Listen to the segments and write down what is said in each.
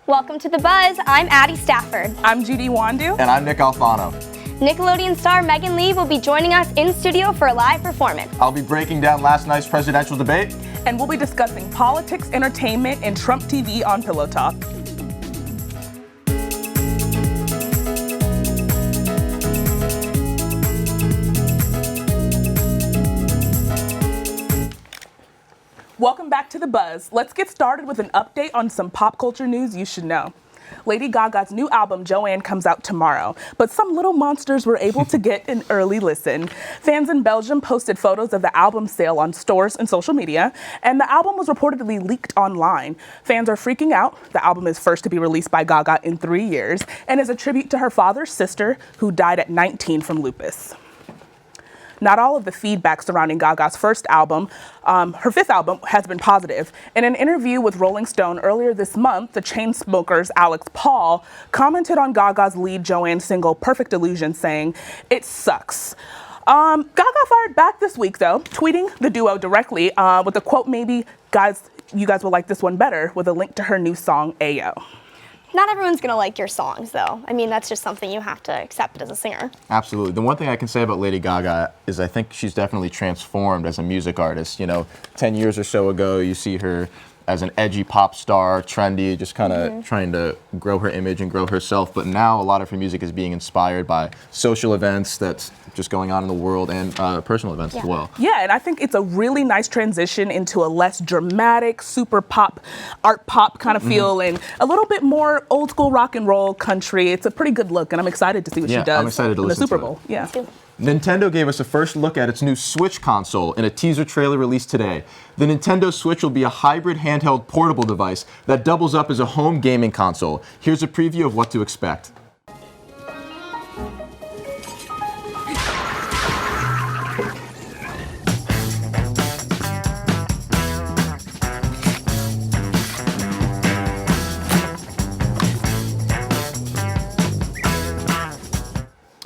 Welcome to The Buzz. I'm Addie Stafford. I'm Judy Wandu. And I'm Nick Alfano. Nickelodeon star Megan Lee will be joining us in studio for a live performance. I'll be breaking down last night's presidential debate. And we'll be discussing politics, entertainment, and Trump TV on Pillow Talk. Welcome back to The Buzz. Let's get started with an update on some pop culture news you should know. Lady Gaga's new album, Joanne, comes out tomorrow, but some little monsters were able to get an early listen. Fans in Belgium posted photos of the album sale on stores and social media, and the album was reportedly leaked online. Fans are freaking out. The album is first to be released by Gaga in 3 years and is a tribute to her father's sister, who died at 19 from lupus. Not all of the feedback surrounding Gaga's first album, her fifth album, has been positive. In an interview with Rolling Stone earlier this month, the Chainsmokers' Alex Paul commented on Gaga's lead Joanne single, Perfect Illusion, saying, "It sucks." Gaga fired back this week, though, tweeting the duo directly with a quote, "Maybe you guys will like this one better," with a link to her new song, Ayo. Not everyone's gonna like your songs, though. I mean, that's just something you have to accept as a singer. Absolutely. The one thing I can say about Lady Gaga is I think she's definitely transformed as a music artist. You know, 10 years or so ago, you see her as an edgy pop star, trendy, just kind of trying to grow her image and grow herself. But now a lot of her music is being inspired by social events that's just going on in the world and personal events as well. Yeah, and I think it's a really nice transition into a less dramatic, super pop, art pop kind of feel, and a little bit more old school rock and roll country. It's a pretty good look, and I'm excited to see what she does I'm excited to in the listen Super to Bowl. it. Yeah. Nintendo gave us a first look at its new Switch console in a teaser trailer released today. The Nintendo Switch will be a hybrid handheld portable device that doubles up as a home gaming console. Here's a preview of what to expect.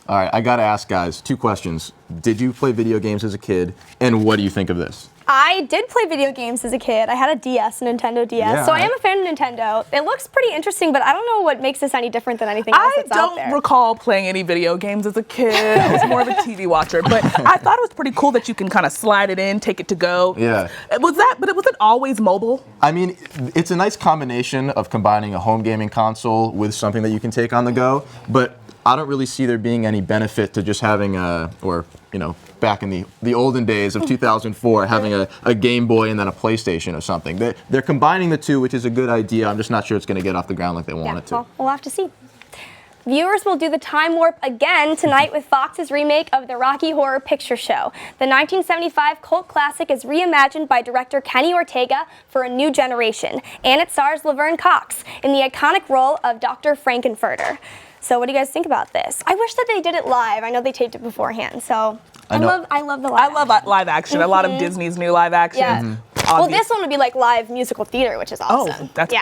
All right, I gotta ask, guys, 2 questions. Did you play video games as a kid, and what do you think of this? I did play video games as a kid. I had a DS, a Nintendo DS, so I am a fan of Nintendo. It looks pretty interesting, but I don't know what makes this any different than anything else that's out there. I don't recall playing any video games as a kid. I was more of a TV watcher, but I thought it was pretty cool that you can kind of slide it in, take it to go. Yeah. Was it always mobile? I mean, it's a nice combination of combining a home gaming console with something that you can take on the go, but I don't really see there being any benefit to just having back in the olden days of 2004, having a Game Boy and then a PlayStation or something. They're combining the two, which is a good idea. I'm just not sure it's going to get off the ground like they want it to. Well, we'll have to see. Viewers will do the time warp again tonight with Fox's remake of the Rocky Horror Picture Show. The 1975 cult classic is reimagined by director Kenny Ortega for a new generation, and it stars Laverne Cox in the iconic role of Dr. Frankenfurter. So what do you guys think about this? I wish that they did it live. I know they taped it beforehand, so I love the live I love live action. A lot of Disney's new live action. Yeah. Well, this one would be like live musical theater, which is awesome. But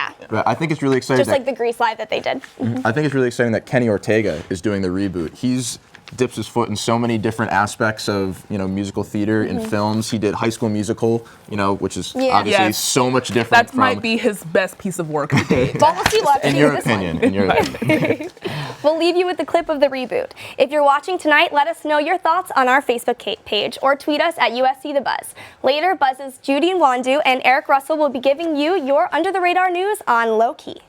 I think it's really exciting. Just like the Grease Live that they did. I think it's really exciting that Kenny Ortega is doing the reboot. He's dips his foot in so many different aspects of musical theater and films. He did High School Musical, which is obviously so much different. That might be his best piece of work to date. Well, we'll see what in your opinion. We'll leave you with the clip of the reboot. If you're watching tonight, let us know your thoughts on our Facebook page or tweet us at USC The Buzz. Later, Buzz's Judy and Wandu and Eric Russell will be giving you your under the radar news on Low Key.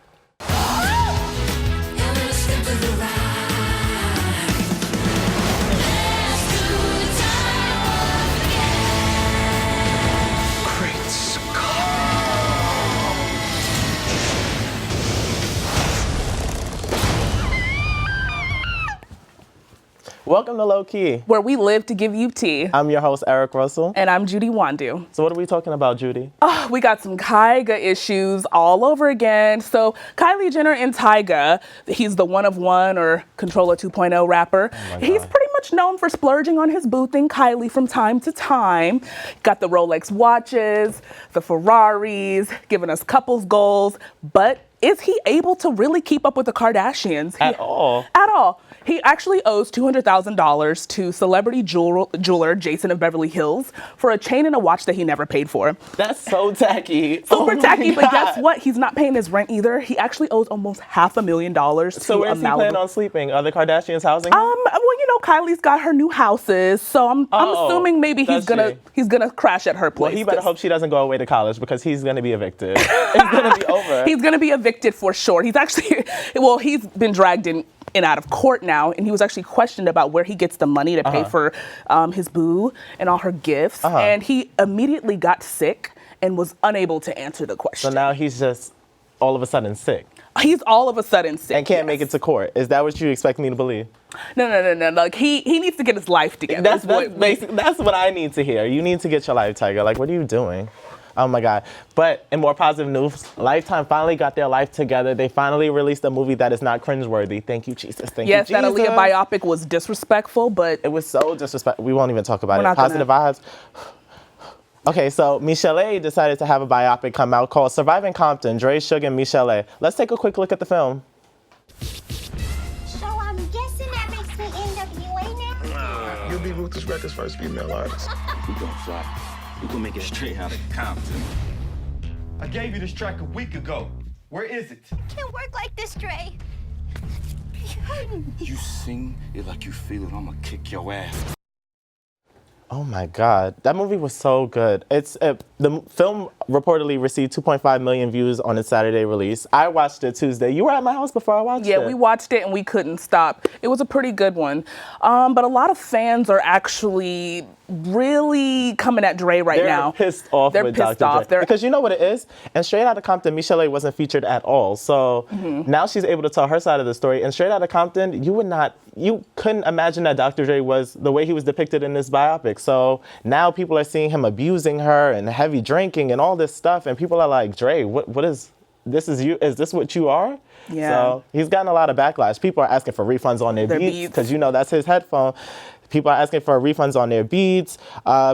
Welcome to Low Key, where we live to give you tea. I'm your host, Eric Russell. And I'm Judy Wandu. So what are we talking about, Judy? Oh, we got some Tyga issues all over again. So Kylie Jenner and Tyga, he's the one of one or Controller 2.0 rapper. He's pretty much known for splurging on his boo thing Kylie from time to time. Got the Rolex watches, the Ferraris, giving us couples goals, but is he able to really keep up with the Kardashians? At all. At all. He actually owes $200,000 to celebrity jeweler Jason of Beverly Hills for a chain and a watch that he never paid for. That's so tacky. Super tacky, but guess God. what? He's not paying his rent either. He actually owes almost $500,000 to So where's he planning on sleeping? Are the Kardashians housing him? Well, you know, Kylie's got her new houses, so I'm assuming maybe he's gonna crash at her place. Well, he better hope she doesn't go away to college because he's gonna be evicted. It's gonna be over. He's gonna be evicted for sure. He's actually, well, he's been dragged in and out of court now, and he was actually questioned about where he gets the money to pay for his boo and all her gifts, and he immediately got sick and was unable to answer the question. So now he's just all of a sudden sick. He's all of a sudden sick And can't make it to court. Is that what you expect me to believe? No. Like he needs to get his life together. That's what I need to hear. You need to get your life, Tiger. Like, what are you doing? Oh my God. But in more positive news, Lifetime finally got their life together. They finally released a movie that is not cringeworthy. Thank you, Jesus. Thank you, Jesus. Yes, that Aaliyah biopic was disrespectful, but it was so disrespectful. We won't even talk about it. Positive gonna... vibes. Okay, so Michelle decided to have a biopic come out called Surviving Compton, Dre, Suge, and Michelle. Let's take a quick look at the film. So I'm guessing that makes me NWA now? You'll be Ruthless Records' first female artist. We gonna fly. We gonna make it straight out of Compton. I gave you this track a week ago. Where is it? Can't work like this, Dre. You sing it like you feel it. I'ma kick your ass. Oh my God, that movie was so good. The film reportedly received 2.5 million views on its Saturday release. I watched it Tuesday. You were at my house before I watched it. Yeah, we watched it and we couldn't stop. It was a pretty good one. But a lot of fans are actually really coming at Dre right now. They're pissed off with Dr. Dre. Because you know what it is? And Straight Outta Compton, Michelle wasn't featured at all. So now she's able to tell her side of the story. And Straight Outta Compton, you couldn't imagine that Dr. Dre was the way he was depicted in this biopic. So now people are seeing him abusing her and heavy drinking and all this stuff. And people are like, Dre, what is this? Is this what you are? Yeah. So he's gotten a lot of backlash. People are asking for refunds on their beats because that's his headphone. People are asking for refunds on their beats.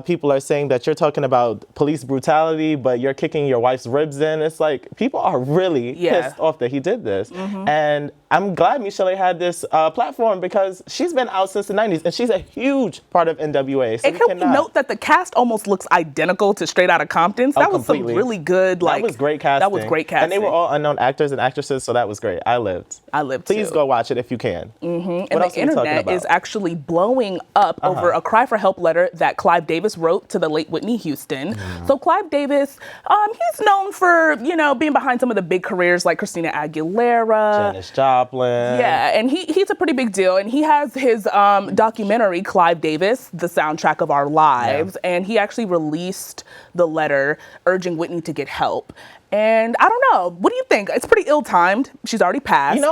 People are saying that you're talking about police brutality, but you're kicking your wife's ribs in. It's like, people are really pissed off that he did this. And I'm glad Michelle had this platform because she's been out since the 90s and she's a huge part of NWA. So and can we note that the cast almost looks identical to Straight Outta Compton? So that was some really good, that was great casting. That was great casting. And they were all unknown actors and actresses, so that was great. I lived. Please go watch it if you can. And the internet is actually blowing up over a cry for help letter that Clive Davis wrote to the late Whitney Houston. So Clive Davis, he's known for, being behind some of the big careers like Christina Aguilera. Janis Joplin. Yeah, and he's a pretty big deal. And he has his documentary, Clive Davis, The Soundtrack of Our Lives. And he actually released the letter urging Whitney to get help. And I don't know. What do you think? It's pretty ill-timed. She's already passed.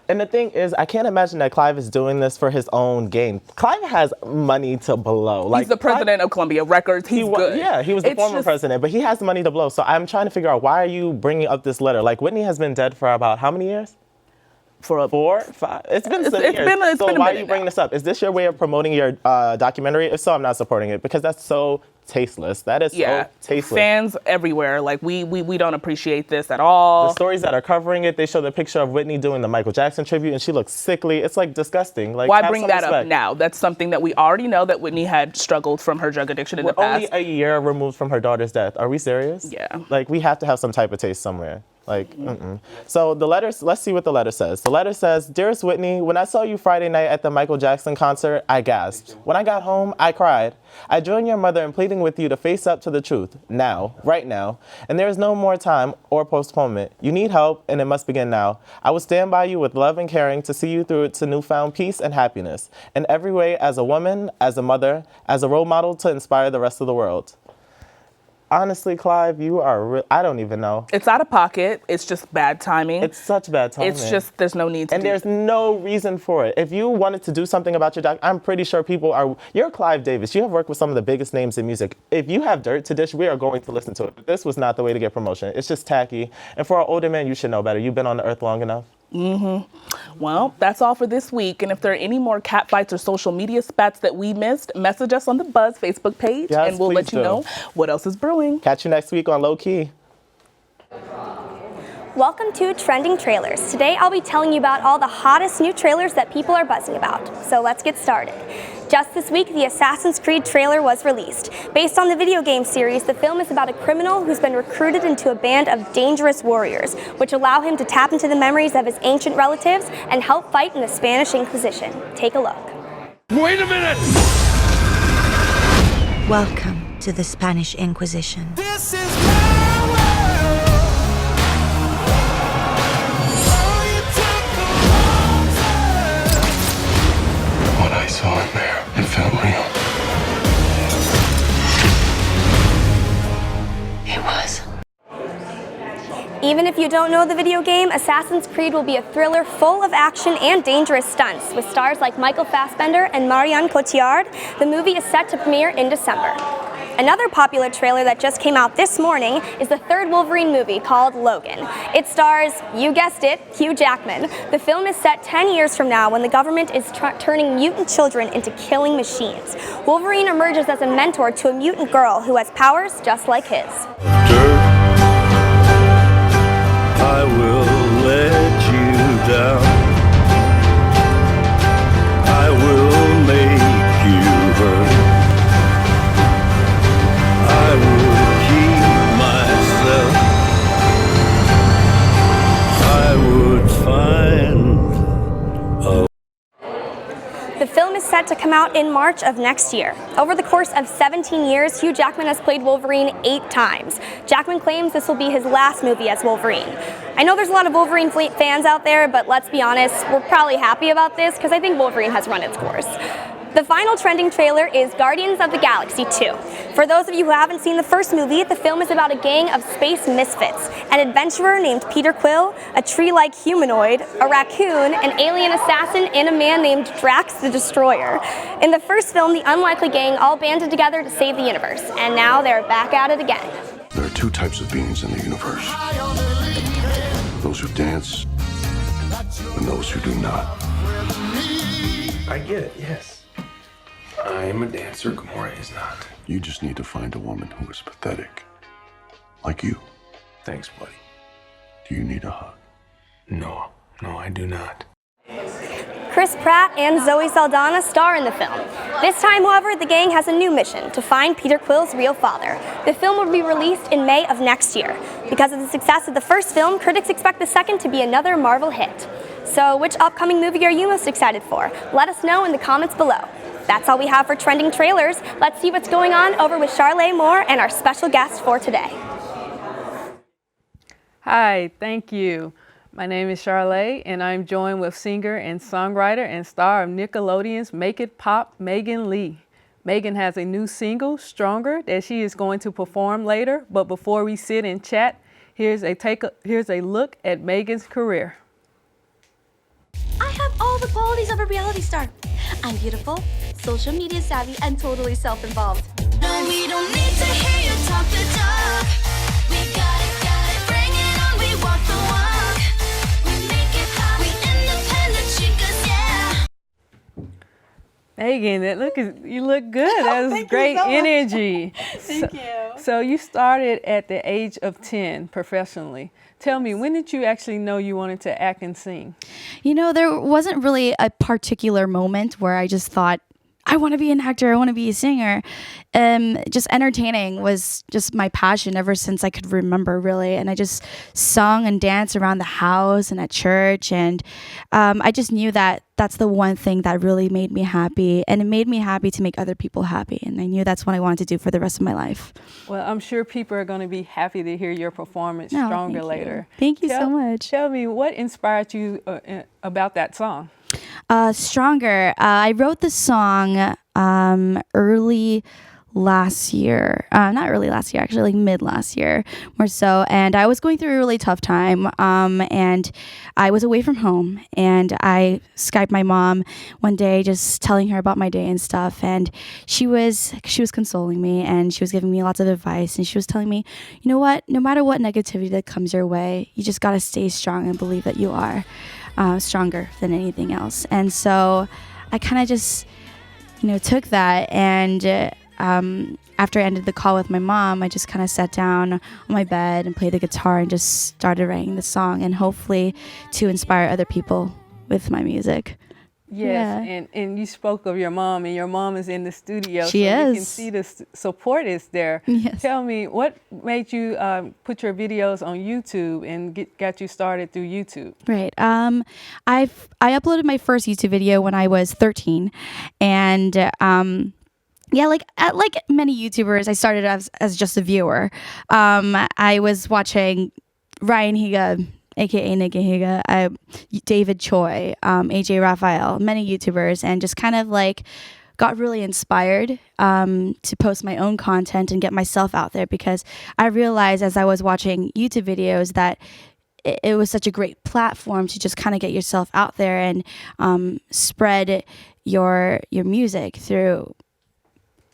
And the thing is, I can't imagine that Clive is doing this for his own gain. Clive has money to blow. He's the president of Columbia Records. He's good. Yeah, he was the former president, but he has the money to blow. So I'm trying to figure out, why are you bringing up this letter? Like, Whitney has been dead for about how many years? For 4, 5? It's been some years. So why are you bringing this up? Is this your way of promoting your documentary? If so, I'm not supporting it because that's so tasteless. That is so tasteless. Fans everywhere, like we don't appreciate this at all. The stories that are covering it, they show the picture of Whitney doing the Michael Jackson tribute, and she looks sickly. It's like disgusting. Like, why bring that up now? That's something that we already know that Whitney had struggled from her drug addiction in the past. We're only a year removed from her daughter's death. Are we serious? Yeah. Like, we have to have some type of taste somewhere. Like, So the letter, let's see what the letter says. The letter says, "Dearest Whitney, when I saw you Friday night at the Michael Jackson concert, I gasped. When I got home, I cried. I joined your mother in pleading with you to face up to the truth, now, right now. And there is no more time or postponement. You need help, and it must begin now. I will stand by you with love and caring to see you through to newfound peace and happiness. In every way, as a woman, as a mother, as a role model to inspire the rest of the world." Honestly, Clive, you are I don't even know. It's out of pocket. It's just bad timing. It's such bad timing. It's just, there's no need to there's no reason for it. If you wanted to do something about your I'm pretty sure you're Clive Davis. You have worked with some of the biggest names in music. If you have dirt to dish, we are going to listen to it. But this was not the way to get promotion. It's just tacky. And for an older man, you should know better. You've been on the earth long enough. Well, that's all for this week. And if there are any more catfights or social media spats that we missed, message us on the Buzz Facebook page, and we'll let you know what else is brewing. Catch you next week on Low Key. Welcome to Trending Trailers. Today I'll be telling you about all the hottest new trailers that people are buzzing about. So let's get started. Just this week, the Assassin's Creed trailer was released. Based on the video game series, the film is about a criminal who's been recruited into a band of dangerous warriors, which allow him to tap into the memories of his ancient relatives and help fight in the Spanish Inquisition. Take a look. Wait a minute! Welcome to the Spanish Inquisition. This is my world. What I saw in there, it felt real. It was. Even if you don't know the video game, Assassin's Creed will be a thriller full of action and dangerous stunts. With stars like Michael Fassbender and Marion Cotillard, the movie is set to premiere in December. Another popular trailer that just came out this morning is the third Wolverine movie called Logan. It stars, you guessed it, Hugh Jackman. The film is set 10 years from now when the government is turning mutant children into killing machines. Wolverine emerges as a mentor to a mutant girl who has powers just like his. I will let you down. I will make you hurt. I will keep myself. I would find a The film is set to come out in March of next year. Over the course of 17 years, Hugh Jackman has played Wolverine 8 times. Jackman claims this will be his last movie as Wolverine. I know there's a lot of Wolverine fans out there, but let's be honest, we're probably happy about this because I think Wolverine has run its course. The final trending trailer is Guardians of the Galaxy 2. For those of you who haven't seen the first movie, the film is about a gang of space misfits, an adventurer named Peter Quill, a tree-like humanoid, a raccoon, an alien assassin, and a man named Drax the Destroyer. In the first film, the unlikely gang all banded together to save the universe, and now they're back at it again. There are two types of beings in the universe. Those who dance and those who do not. I get it, yes. I'm a dancer, Gamora is not. You just need to find a woman who is pathetic. Like you. Thanks, buddy. Do you need a hug? No, I do not. Chris Pratt and Zoe Saldana star in the film. This time, however, the gang has a new mission, to find Peter Quill's real father. The film will be released in May of next year. Because of the success of the first film, critics expect the second to be another Marvel hit. So, which upcoming movie are you most excited for? Let us know in the comments below. That's all we have for Trending Trailers. Let's see what's going on over with Charlay Moore and our special guest for today. Hi, thank you. My name is Charlay, and I'm joined with singer and songwriter and star of Nickelodeon's Make It Pop, Megan Lee. Megan has a new single, Stronger, that she is going to perform later. But before we sit and chat, here's a look at Megan's career. I have all the qualities of a reality star. I'm beautiful, social media savvy, and totally self-involved. No, we don't need to hear you talk the talk. We got it, bring it on, we walk the walk. We make it pop, we independent chicas, yeah. Megan, you look good. That was great energy. Thank you. So you started at the age of 10 professionally. Tell me, when did you actually know you wanted to act and sing? You know, there wasn't really a particular moment where I just thought, I want to be an actor, I want to be a singer. Just entertaining was just my passion ever since I could remember, really. And I just sung and danced around the house and at church. And I just knew that that's the one thing that really made me happy. And it made me happy to make other people happy. And I knew that's what I wanted to do for the rest of my life. Well, I'm sure people are going to be happy to hear your performance Stronger later. Thank you so much. Tell me, what inspired you about that song? Stronger. I wrote the song early last year. Not early last year, actually, like mid last year, more so. And I was going through a really tough time. And I was away from home, and I Skyped my mom one day, just telling her about my day and stuff. And she was consoling me, and she was giving me lots of advice. And she was telling me, you know what? No matter what negativity that comes your way, you just gotta stay strong and believe that you are stronger than anything else. And so I kind of just, took that and after I ended the call with my mom, I just kind of sat down on my bed and played the guitar and just started writing the song, and hopefully to inspire other people with my music. Yes, Yeah. and you spoke of your mom, and your mom is in the studio. She so is. You can see the support is there. Yes. Tell me, what made you put your videos on YouTube and got you started through YouTube? Right. I uploaded my first YouTube video when I was 13, and yeah, like many YouTubers, I started as just a viewer. I was watching Ryan Higa, aka Nick Higa, David Choi, AJ Raphael, many YouTubers, and just kind of like got really inspired to post my own content and get myself out there, because I realized as I was watching YouTube videos that it was such a great platform to just kind of get yourself out there and spread your music through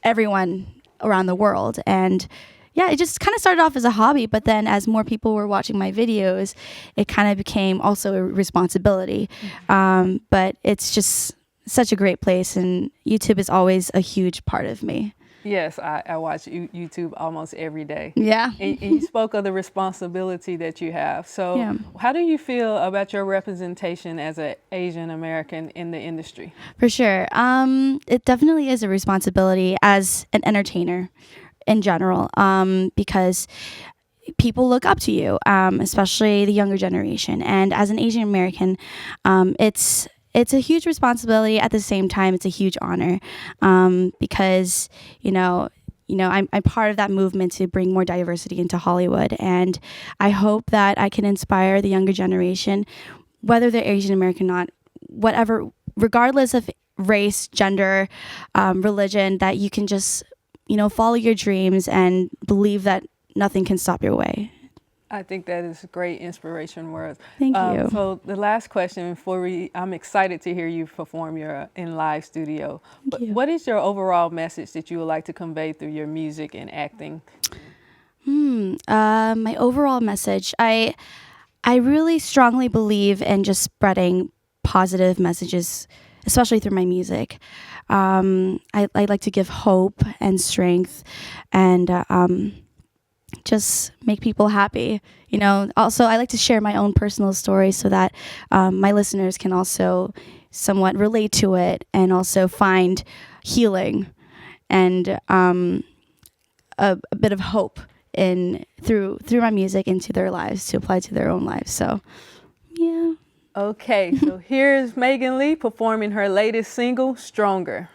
everyone around the world. And yeah, it just kind of started off as a hobby, but then as more people were watching my videos, it kind of became also a responsibility. But it's just such a great place, and YouTube is always a huge part of me. Yes, I watch YouTube almost every day. Yeah. And you spoke of the responsibility that you have. So Yeah. how do you feel about your representation as an Asian American in the industry? For sure. It definitely is a responsibility as an entertainer in general, because people look up to you, especially the younger generation. And as an Asian American, it's a huge responsibility. At the same time, it's a huge honor, because I'm part of that movement to bring more diversity into Hollywood, and I hope that I can inspire the younger generation, whether they're Asian American or not, whatever, regardless of race, gender, religion, that you can just follow your dreams and believe that nothing can stop your way. I think that is great inspiration words. Thank you. So the last question I'm excited to hear you perform in live studio. But what is your overall message that you would like to convey through your music and acting? My overall message, I really strongly believe in just spreading positive messages, especially through my music. I like to give hope and strength, and just make people happy. Also I like to share my own personal story so that my listeners can also somewhat relate to it and also find healing and a bit of hope through my music into their lives, to apply to their own lives. So yeah. Okay, so here's Megan Lee performing her latest single, Stronger.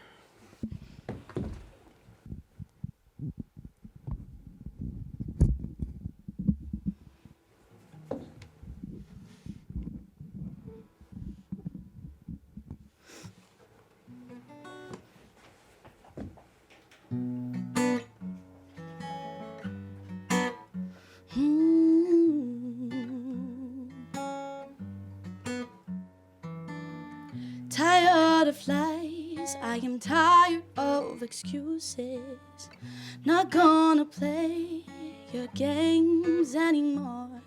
Tired of lies, I am tired of excuses. Not gonna play your games anymore.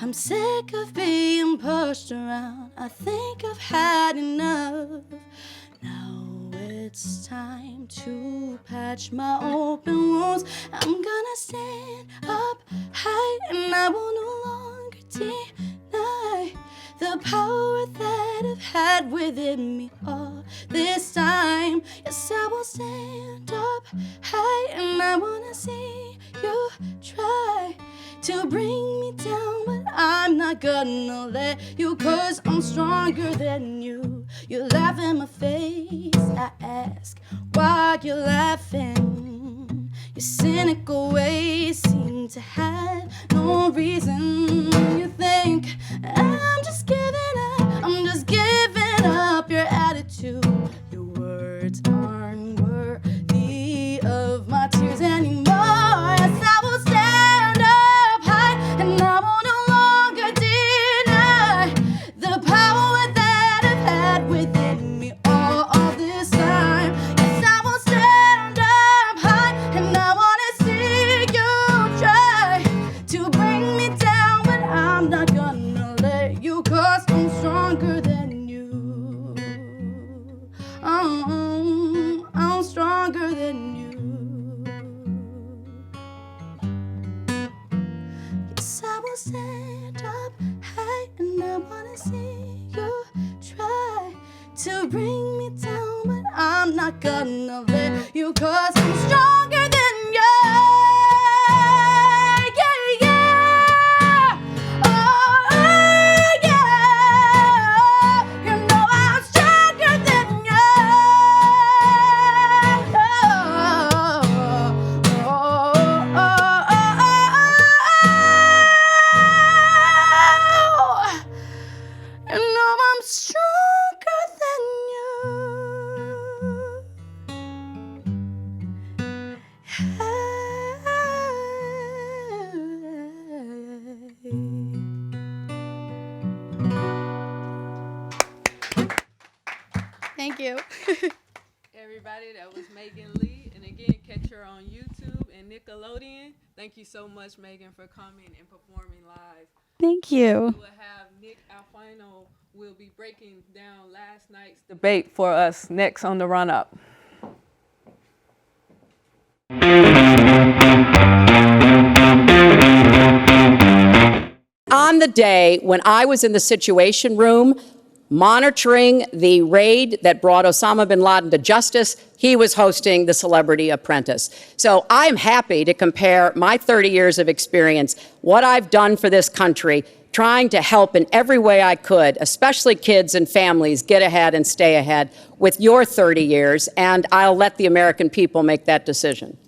I'm sick of being pushed around. I think I've had enough. Now it's time to patch my open wounds. I'm gonna stand up high, and I will no longer deny the power that I've had within me all this time. Yes, I will stand up high, and I wanna see you try to bring me down, but I'm not gonna let you, 'cause I'm stronger than you. You laugh in my face, I ask why you're laughing. Your cynical ways seem to have no reason. You think I'm just giving up your attitude. Your words aren't worthy of my tears anymore. Yes, I will stand up high, and I will no longer deny the power that I've had within me all this time. Yes, I will stand up high, and I wanna see you try to bring me down, but I'm not gonna let you, 'cause I'm strong. to bring me down, but I'm not gonna let you, 'cause I'm stronger than you. Yeah, yeah. Oh, yeah. You know I'm stronger than you. You know I'm stronger than you. Thank you. Everybody, that was Megan Lee. And again, catch her on YouTube and Nickelodeon. Thank you so much, Megan, for coming and performing live. Thank you. We will have Nick Alfano will be breaking down last night's debate for us next on the run-up. On the day when I was in the Situation Room monitoring the raid that brought Osama bin Laden to justice, he was hosting the Celebrity Apprentice. So I'm happy to compare my 30 years of experience, what I've done for this country, trying to help in every way I could, especially kids and families, get ahead and stay ahead, with your 30 years, and I'll let the American people make that decision.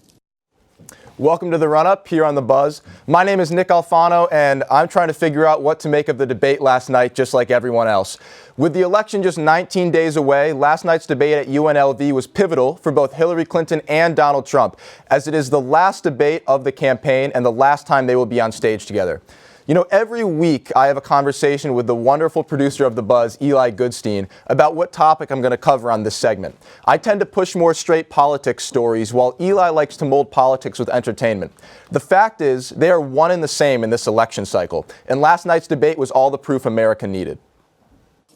Welcome to the run-up here on The Buzz. My name is Nick Alfano, and I'm trying to figure out what to make of the debate last night, just like everyone else. With the election just 19 days away, last night's debate at UNLV was pivotal for both Hillary Clinton and Donald Trump, as it is the last debate of the campaign and the last time they will be on stage together. You know, every week I have a conversation with the wonderful producer of The Buzz, Eli Goodstein, about what topic I'm going to cover on this segment. I tend to push more straight politics stories, while Eli likes to mold politics with entertainment. The fact is, they are one and the same in this election cycle, and last night's debate was all the proof America needed.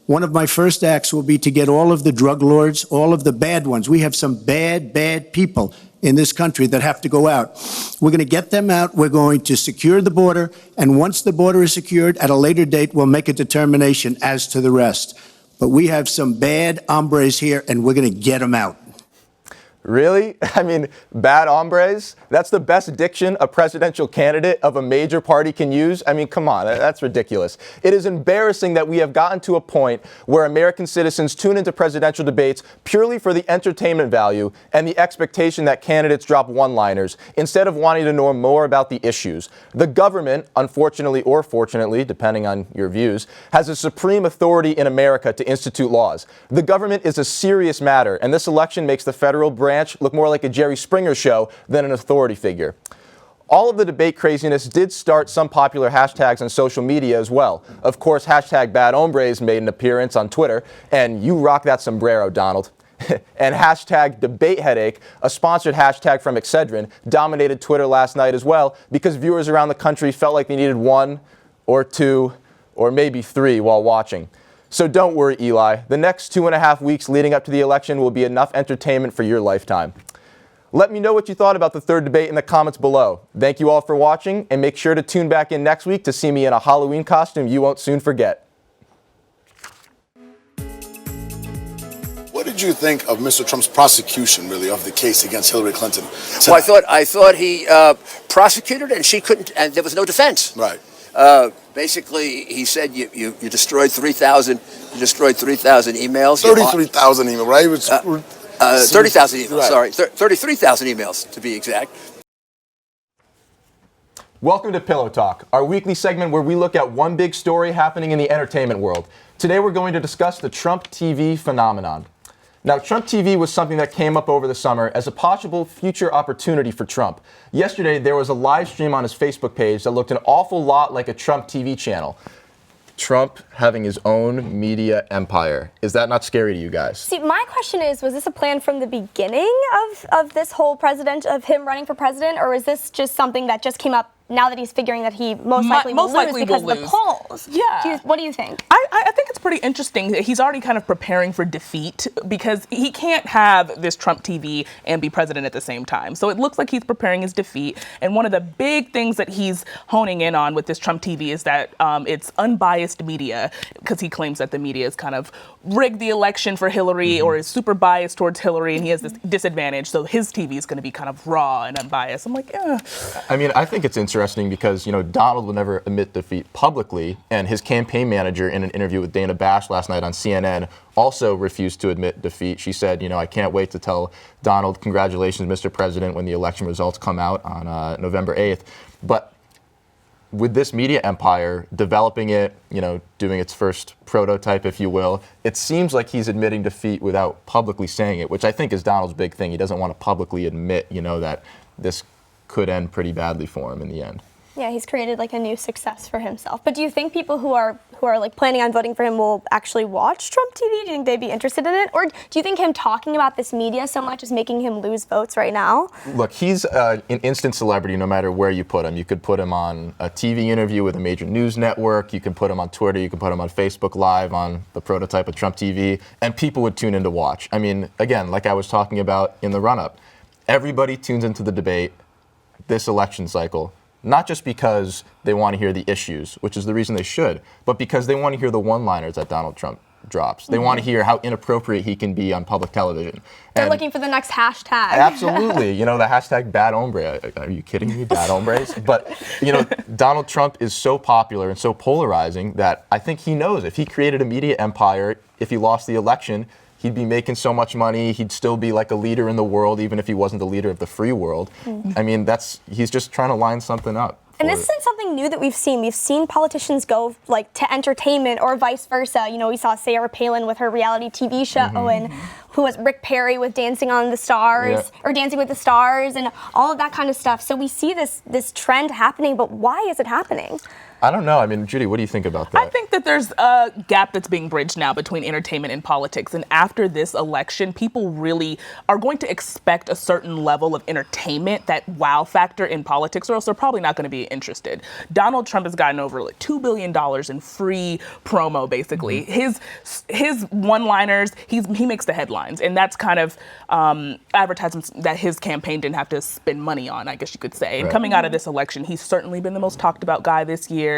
One of my first acts will be to get all of the drug lords, all of the bad ones. We have some bad people in this country that have to go out. We're going to get them out. We're going to secure the border. And once the border is secured, at a later date, we'll make a determination as to the rest. But we have some bad hombres here, and we're going to get them out. Really? I mean, bad hombres? That's the best diction a presidential candidate of a major party can use? I mean, come on, that's ridiculous. It is embarrassing that we have gotten to a point where American citizens tune into presidential debates purely for the entertainment value and the expectation that candidates drop one-liners instead of wanting to know more about the issues. The government, unfortunately or fortunately, depending on your views, has a supreme authority in America to institute laws. The government is a serious matter, and this election makes the federal branch look more like a Jerry Springer show than an authority figure. All of the debate craziness did start some popular hashtags on social media as well. Of course, hashtag Bad Hombres made an appearance on Twitter, and you rock that sombrero, Donald. And hashtag Debate Headache, a sponsored hashtag from Excedrin, dominated Twitter last night as well because viewers around the country felt like they needed one or two or maybe three while watching. So don't worry, Eli. The next 2.5 weeks leading up to the election will be enough entertainment for your lifetime. Let me know what you thought about the third debate in the comments below. Thank you all for watching, and make sure to tune back in next week to see me in a Halloween costume you won't soon forget. What did you think of Mr. Trump's prosecution, really, of the case against Hillary Clinton? Well, I thought he prosecuted and she couldn't, and there was no defense. Right. Basically, he said you destroyed 3,000. You destroyed 3,000 emails. 33,000 emails, right? It was 30,000 emails. Right. Sorry, 33,000 emails to be exact. Welcome to Pillow Talk, our weekly segment where we look at one big story happening in the entertainment world. Today we're going to discuss the Trump TV phenomenon. Now, Trump TV was something that came up over the summer as a possible future opportunity for Trump. Yesterday, there was a live stream on his Facebook page that looked an awful lot like a Trump TV channel. Trump having his own media empire. Is that not scary to you guys? See, my question is, was this a plan from the beginning of this whole of him running for president, or is this just something that just came up now that he's figuring that he most likely will lose because of the polls? Yeah. What do you think? I think it's pretty interesting. He's already kind of preparing for defeat because he can't have this Trump TV and be president at the same time. So it looks like he's preparing his defeat. And one of the big things that he's honing in on with this Trump TV is that it's unbiased media, because he claims that the media is kind of rigged the election for Hillary or is super biased towards Hillary, and he has this disadvantage. So his TV is going to be kind of raw and unbiased. I'm like, yeah. I mean, I think it's interesting because, Donald will never admit defeat publicly, and his campaign manager in an interview with Dana Bash last night on CNN also refused to admit defeat. She said, I can't wait to tell Donald, congratulations, Mr. President, when the election results come out on November 8th. But with this media empire, developing it, doing its first prototype, if you will, it seems like he's admitting defeat without publicly saying it, which I think is Donald's big thing. He doesn't want to publicly admit, that this could end pretty badly for him in the end. Yeah, he's created like a new success for himself. But do you think people who are like planning on voting for him will actually watch Trump TV? Do you think they'd be interested in it? Or do you think him talking about this media so much is making him lose votes right now? Look, he's an instant celebrity no matter where you put him. You could put him on a TV interview with a major news network. You can put him on Twitter. You can put him on Facebook Live on the prototype of Trump TV. And people would tune in to watch. I mean, again, like I was talking about in the run-up, everybody tunes into the debate this election cycle. Not just because they want to hear the issues, which is the reason they should, but because they want to hear the one-liners that Donald Trump drops. They want to hear how inappropriate he can be on public television. They're looking for the next hashtag. Absolutely. The hashtag bad hombre. Are you kidding me? Bad hombres? But, Donald Trump is so popular and so polarizing that I think he knows if he created a media empire, if he lost the election, he'd be making so much money. He'd still be like a leader in the world, even if he wasn't the leader of the free world. I mean, he's just trying to line something up. And this isn't something new that we've seen. We've seen politicians go like to entertainment or vice versa. We saw Sarah Palin with her reality TV show, and who was Rick Perry with Dancing on the Stars or Dancing with the Stars, and all of that kind of stuff. So we see this trend happening, but why is it happening? I don't know. I mean, Judy, what do you think about that? I think that there's a gap that's being bridged now between entertainment and politics. And after this election, people really are going to expect a certain level of entertainment, that wow factor in politics, or else they're probably not going to be interested. Donald Trump has gotten over like $2 billion in free promo, basically. His one-liners, he makes the headlines. And that's kind of advertisements that his campaign didn't have to spend money on, I guess you could say. And coming out of this election, he's certainly been the most talked about guy this year.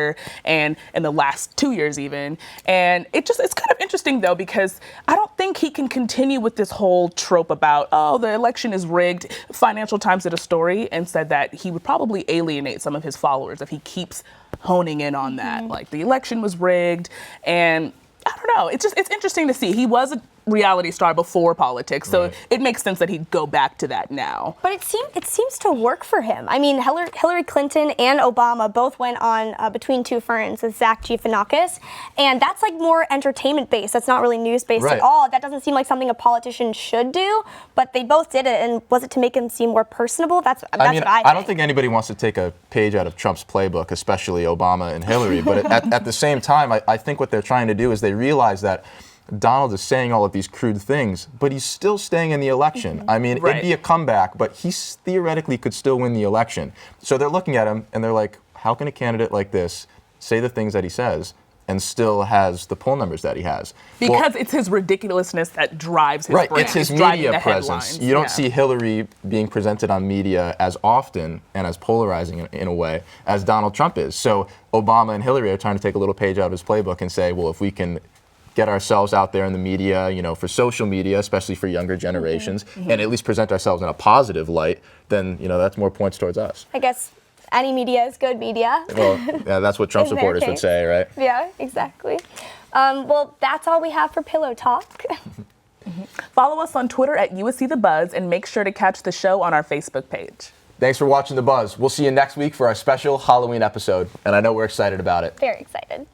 And in the last 2 years even. And it's kind of interesting though, because I don't think he can continue with this whole trope about, the election is rigged. Financial Times did a story and said that he would probably alienate some of his followers if he keeps honing in on that. Like the election was rigged, and I don't know. It's interesting to see. He was a reality star before politics, so it makes sense that he'd go back to that now. But it seems to work for him. I mean, Hillary Clinton and Obama both went on Between Two Ferns with Zach Galifianakis, and that's like more entertainment based. That's not really news based at all. That doesn't seem like something a politician should do. But they both did it, and was it to make him seem more personable? That's what I think. I don't think anybody wants to take a page out of Trump's playbook, especially Obama and Hillary. But at the same time, I think what they're trying to do is they realize that Donald is saying all of these crude things, but he's still staying in the election. I mean, it'd be a comeback, but he theoretically could still win the election. So they're looking at him and they're like, how can a candidate like this say the things that he says and still has the poll numbers that he has? Because it's his ridiculousness that drives his brand. It's his media presence. You don't see Hillary being presented on media as often and as polarizing in a way as Donald Trump is. So Obama and Hillary are trying to take a little page out of his playbook and say, well, if we can get ourselves out there in the media, for social media, especially for younger generations, and at least present ourselves in a positive light, then, that's more points towards us. I guess any media is good media. Well, yeah, that's what Trump supporters would say, right? Yeah, exactly. Well, that's all we have for Pillow Talk. Follow us on Twitter at USC The Buzz, and make sure to catch the show on our Facebook page. Thanks for watching The Buzz. We'll see you next week for our special Halloween episode, and I know we're excited about it. Very excited.